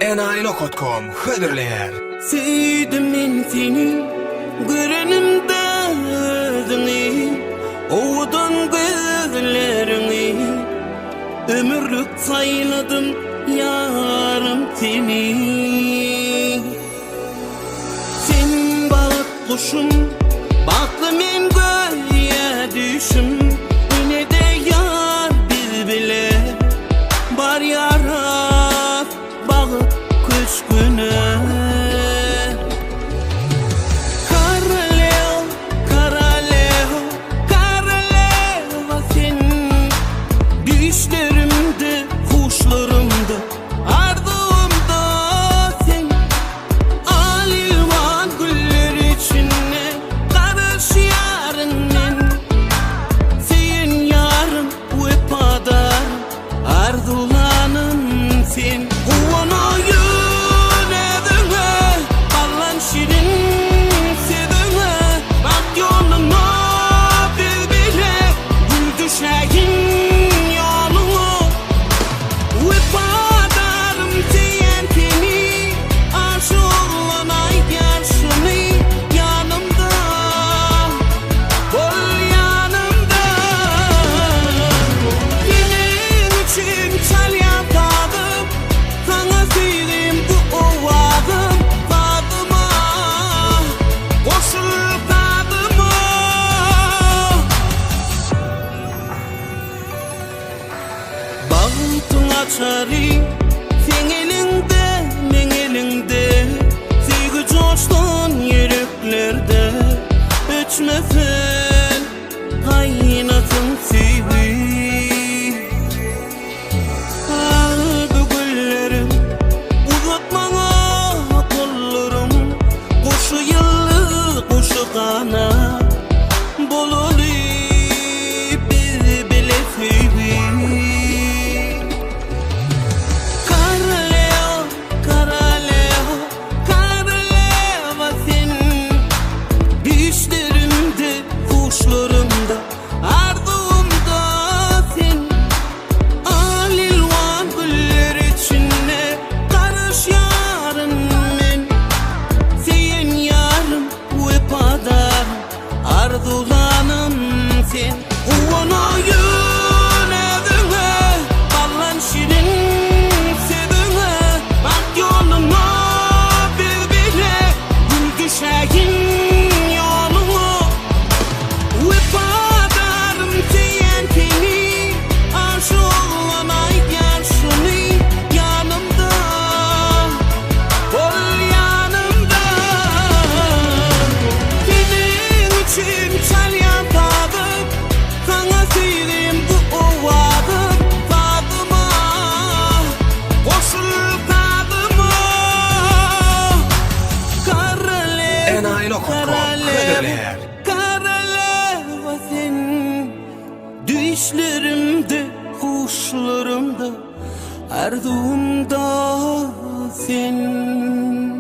enaylo.com hıdırlayar. Sevdim men seni, görenimde özüni, oğudan gözlerini, ömürlük sayladım yarım seni. Sen balık kuşum, baklı men göğe düşüm, yine de yar biz bile, bar yarar balık kuş güne. Düşlerimde, kuşlarımda, ardımda sen, alilvan güller içine karış yarının, sen yarım ve padar, ardulanın sen. Uana yönedine, kalan şirin sedine, bak yoluna bir bile, gül düşeyin. Açari, sen elinde, men elinde, sevgi coştan yüreklerde, öçmesen kaynatın sevgi. Aldı güllerim, uzatmana kollarım, koşu yıllı, koşu kana, bolulu bir bile sevgi. Kuşlarımda, ardımda sen, alilvan güller içine karış yarın men, sen yarım ve padar, ardulanım sen. Uana yönedine, kalan şirin sedine, bak yoluna bir bile, gül düşeyin. enaylo.com hıdırlayar. Karaleva sen, düşlerimde, kuşlarımda, ardımda sen.